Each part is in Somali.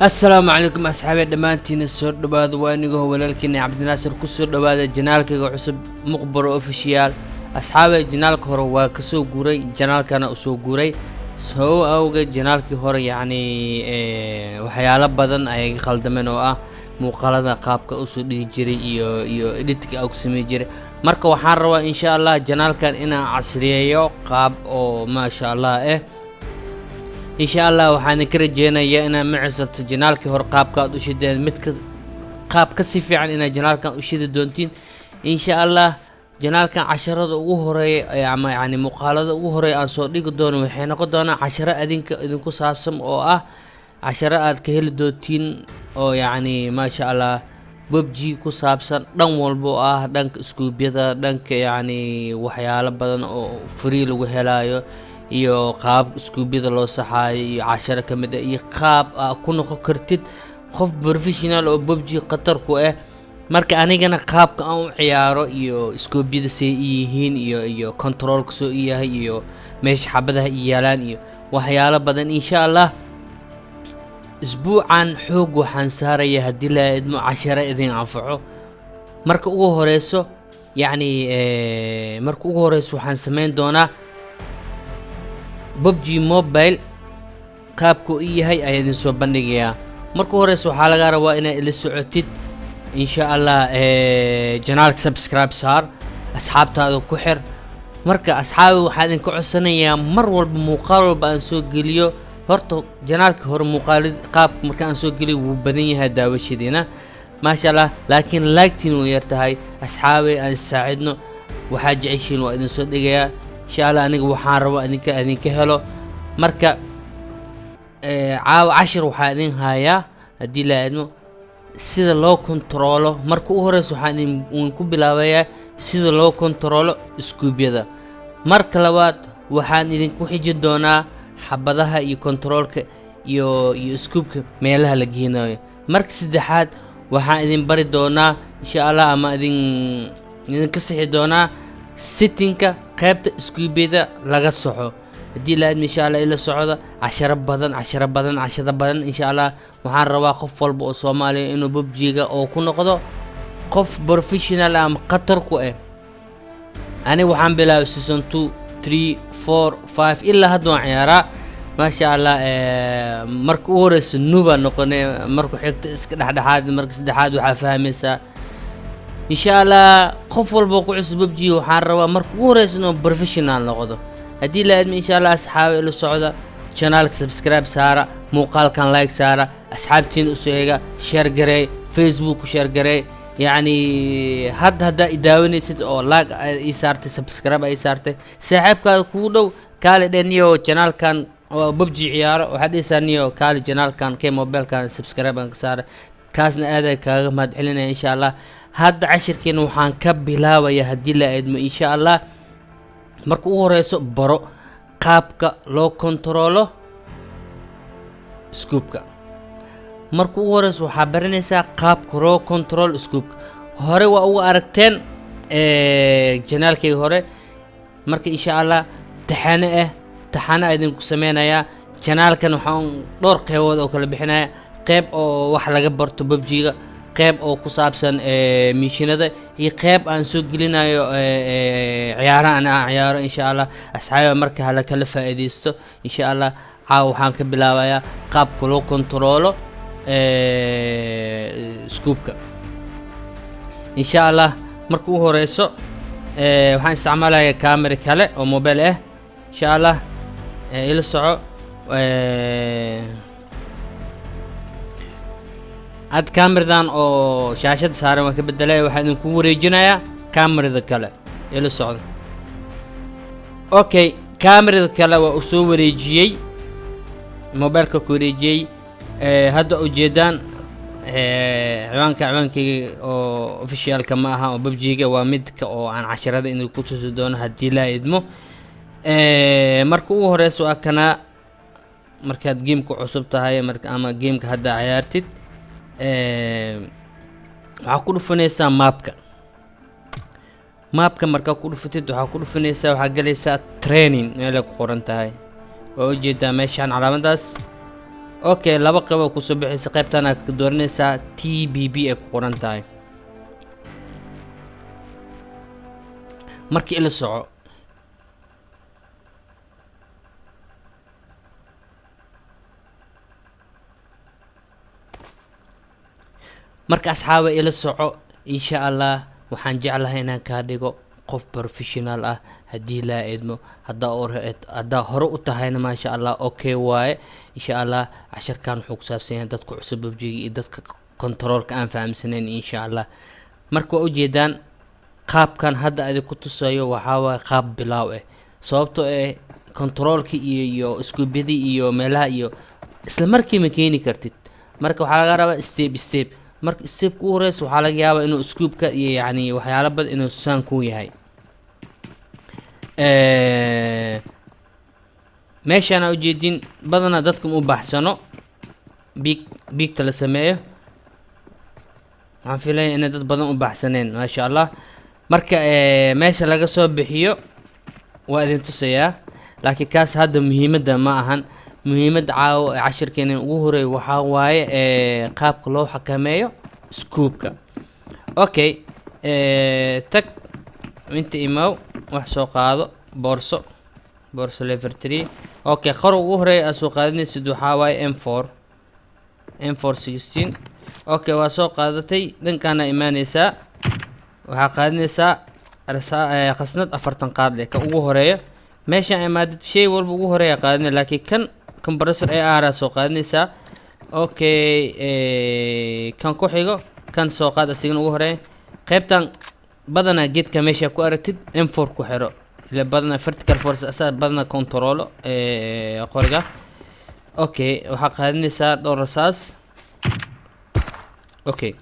السلام عليكم أصحابي دمانتين السور دباد وانيقه ولالكني عبد الناصر كسور دباد جنالك عصب مقبر اوفيشيال أصحابي جنالك هو كسو قوري جنالك أنا أسو قوري سو أوجا جنالك هو يعني وحيالا بدن أي خالدمن muuqaalada qaabka u soo dhigi jiray iyo editka oo samee jiray marka waxaan rabaa insha Allah janaalkan inaan casriyeeyo qaab oo ma sha Allah insha Allah waxaan ka rajeynayaa inaan macsato janaalkii hor qaabka aad u shideen mid ka qaab ka si fiican inaan janaalkan u shidi doontiin insha Allah janaalkan casharada ugu horeeya ama yani muuqaalada ugu horeeya aan soo dhigi doono waxay noqon doonaa casharo idinku saabsan oo ah casharo aad ka heli doontiin oo yani ma sha Allah PUBG ku saabsan dhan walbo ah dhanka iskuubyada dhanka yani waxyaalo badan oo free lagu helayo iyo qaab iskuubyada loo saxaayo iyo casharo kamid ah iyo qaab ku noqon kartid qof professional oo PUBG qatar ku ah marka anigana qaabka aan u ciyaaro iyo iskuubyada say yihiin iyo controlka soo yahay iyo meesha xabadaha yaalaan iyo waxyaalo badan insha Allah اسبوعا حوق وحان ساريا هدي لا ادمو عشرة اذين انفعو مركو ugu horeyso يعني مركو ugu horeyso waxaan sameyn doonaa PUBG mobile qaabku yahay ayaan soo bandhigayaa markuu horeyso waxa laga rabaa inaad ila socotid insha Allah janaalka subscribe saar asxaabtaada ku xir marka asxaabi waxaan idin ka codsanayaa mar walba muuqaal walba aan soo geliyo horta janaalka hor muuqaalid qaab marka aan soo geliyo wuu badan yahay daawashadiina ma sha Allah laakiin like-tiin way yartahay asxaabi aan saacidno waxa jeceshiin waa idin soo dhigayaa insha Allah aniga waxaan rabaa idinka helo marka caaw 10 waxa idin hayaa hadii la idmo sida loo kontrolo marka u horeyso waxaan idin ku bilaabayaa sida loo kontrolo iskuubyada marka labaad waxaan idin ku xijin doonaa xabadaha iyo controlka iyo scoopka meelaha la geenayo marka saddexaad waxaan idin bari doonaa insha Allah ama idin ka sixi doonaa settingka qaybta scoopyada laga soxo hadii la insha Allah ila socda casharo badan insha Allah waxaan rabaa qof walba oo Soomaali inuu PUBG-ga oo ku noqdo qof professional ama qatar ku ah ani waxaan bilaabay season 2 3 4 5 إلا هادو عيارة ما شاء الله مركو ورس النوبة نقولي مركو حكت اسكت حد مركو سدحاد وحافهمسا إن شاء الله خفوا البوقع PUBG وحاروا مركو ورس إنه بروفيشنال نقضه هدي لازم إن شاء الله أصحابي السعودة channelك سبسكرايب سارة موقال كان لايك سارة أصحابتين أسويجا شير جري فيسبوك وشير جري يعني هدا يداوني ست او لايك اي صارتي سبسكرايب اي صارتي صاحبك كودو كالي دنيو channel كان PUBG عيار وحد يسانيو كالي channel كان كي موبايل كان سبسكرايب ان صار كاسنا ادا كاغ ماد علينا ان شاء الله هدا عشركين waxaan ka bilaabaya hadii la eedmo insha Allah markuu u horeyso baro qaabka loo kontrolo scoopka markuu u horeyso waxa baranaysaa qaabka loo control scoop hore waa ugu aragteen janaalkayga hore marka insha Allah taxana idin ku sameynaya janaalkan waxaan dhowr qaybood oo kala bixinaya qayb oo wax laga barto PUBG-ga qayb oo ku saabsan mishinada iyo qayb aan soo gelinayo ciyaaro insha Allah asxaabta marka hala kala faa'iideysto insha Allah waxaan ka bilaabayaa qaabka loo kontrolo scoopka insha Allah markuu u horeyso waxaan isticmaalayaa camera kale oo mobile ah insha Allah ila soco ad cameradan oo shaashada saaran waan ka bedelay waxaan idinku wareejinayaa camerada kale ila socdo okay camerada kale waa soo wareejiyay mobileka ku wareejiyay hadda ujeedaan ciwaankayga oo officialka ma aha oo PUBG-ga waa midka oo aan casharada inuu ku tusi doono hadii la idmo marka ugu horeyso kana markaad game-ka cusub tahay marka ama game-ka hadda ciyaartid waxa ku dhufanaysaa mapka marka ku dhufatid waxa ku dhufanaysaa waxa galaysaa training meel ku qoran tahay oo ujeedaa meeshan calaamadaas okay laba qayb oo ku soo bixisa qaybtana ka dooranaysaa TBB ay ku qoran tahay markii ila soco marka asxaaba ila soco insha Allah waxaan jeclahay inaan ka dhigo qof professional ah hadii la eedmo hadda hore u tahayna ma sha Allah okay waaye insha Allah casharkan wuxuu ku saabsan yahay dadka cusub bubjiga iyo dadka controlka aan fahamsanayn insha Allah marka u jeedaan qaabkan hadda aad ku tusayo waxa waa qaab bilaaw ah sababtoo ah controlki iyo iskuubidi iyo meelaha iyo isla markii ma keeni kartid marka waxa laga rabaa step marka step ku horeys waxa laga yaabaa inuu iskuubka iyo yani waxyaalo badan inuu saan ku yahay meeshana u jeedin badana dadku u baxsano big tala sameeyo waxaan filayaa in dad badan u baxsaneen ma sha Allah marka meesha laga soo bixiyo waa idin tusayaa laakiin kaas hadda muhiimadda ma ahan muhiimad caaw cashirkeena ugu horeey waxa waaye qaabka loo xakameeyo scoopka okay tag inta imaw wax soo qaado boorso level 3 okay qor ugu horeey soo qaadinaysid waxa waaye M416 okay waa soo qaadatay dhankana imaanaysaa waxa qaadinaysaa qasnad 40 qaad leh ka ugu horeeyo meesha imaadid shay walba ugu horeeya qaadinay laakiin kan compressor AR soo qaadinaysaa okay kan ku xigo kan soo qaad asigana ugu horeeyo qaybtan badana geedka meesha ku aragtid M4 ku xiro ila badana vertical force asar badana control qoriga okay waxa qaadinaysaa dhowr rasaas okay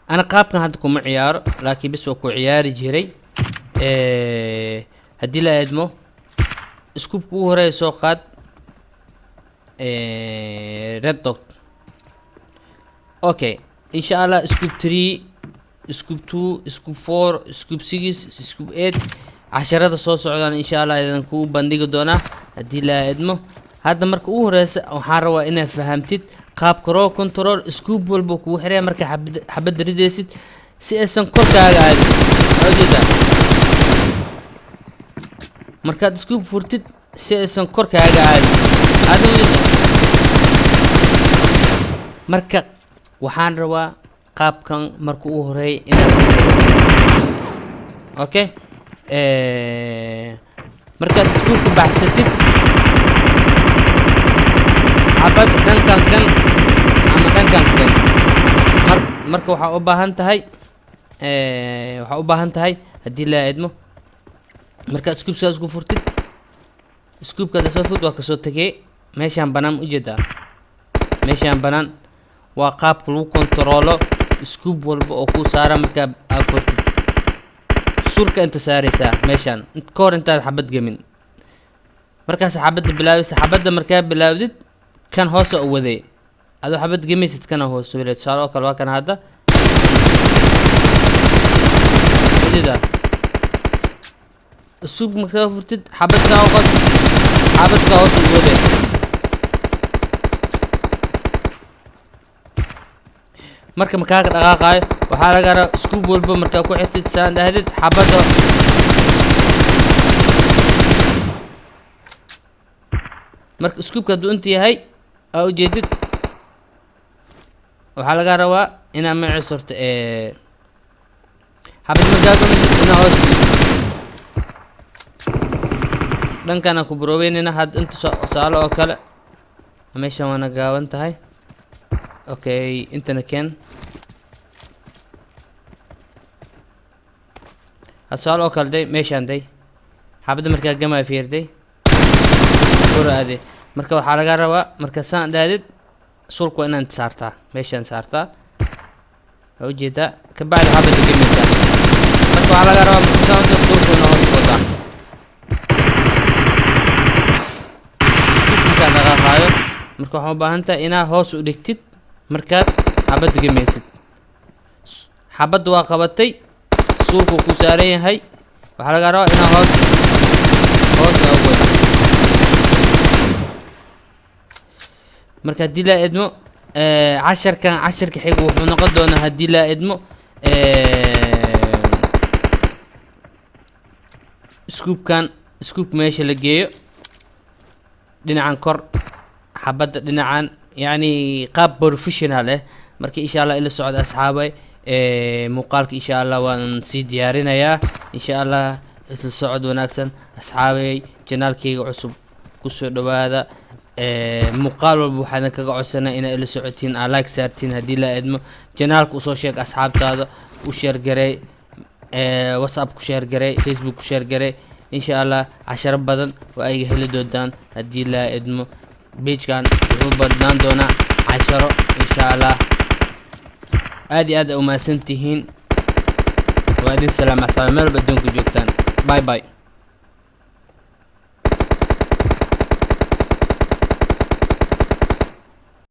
أنا قابكن هاد كوم عيار لكن بس وكو عياري جيري هدي لا يدمو سكوب كو هراي سوقات ريد دوت اوكي ان شاء الله سكوب 3 سكوب 2 سكوب 4 سكوب 6 سكوب 8 عشرة soo socdaan ان شاء الله idan ku bandhigi doona hadii la idmo hada marka uu horeeyay waxaan rabaa inaad fahamtid qaabka raw control scoop walba ku xiray marka xabad ridaysid si aysan korkaaga aadin awjeeda marka scoop furtid si aysan korkaaga aadin awjeeda marka waxaan rabaa qaabkan marka uu horeeyay inaad okay marka scoop baxsatid xabad dhankan kan ama dhankan kan marka waxa u baahan tahay hadii la eedmo marka scoop saas ku furtid scoopka da soo fud waa ka soo tagay meeshan banaan u jeedaa meeshan banaan waa qaabka lagu controlo scoop walba oo ku saara marka aad furtid surka inta saaraysa meeshan koor inta xabad gamin markaas xabada bilaawaysa xabada marka bilaawdid كان هوس أودي هذا حبت جميست كان هوس ولد صاروا كل واحد كان هذا كذا السوق مكافرتد حبت كاوقت حبت كاوس أودي مركب مكاك دقاقاي وحالا قرا سكوب والبا مركب كو حتى سان دهدد حبته مركب سكوب كدو انت هي او جديد waxaa laga rabaa inaa ma cisurto xabad magaago inaa hoos dhankana ku buroweynina had inta saalo oo kale meeshan waana gaaban tahay okay intana keen saalo oo kale day meeshan day xabada markaa gamaa fiirday marka waxaa laga rabaa marka saan daadid sulku inaan saartaa meeshan saartaa oo jeeda ka bacdi xabada geemisa marka waxaa laga rabaa marka saan sulku inaan hoos qodaa inta dhaqaaqayo marka waxaa u baahan tahay inaad hoos u dhigtid markaad xabada geemisid xabada waa qabatay sulku ku saaran yahay waxaa laga rabaa inaad hoos ugu marka haddii laa idmo casharka xiga wuxuu noqon doonaa haddii laa idmo scoop meesha la geeyo dhinacan kor xabadda dhinacan yani qaab professional marka insha Allah ila socod asxaabay muuqaalka insha Allah waan sii diyaarinayaa insha Allah isla socod wanaagsan asxaabay channelkayga cusub ku soo dhawaada muuqaal walba waxaan kaga codsanaa inay ila socotiin like saartiin haddii la idmo channelka u soo sheeg asxaabtaada u share garay WhatsApp ku share garay Facebook ku share garay insha Allah casharo badan waa ay heli doontaan haddii la idmo page kan wuxuu badnaan doonaa casharo insha Allah aad u maasantihiin waa idin salaam asxaabay meel badonku joogtaan bye bye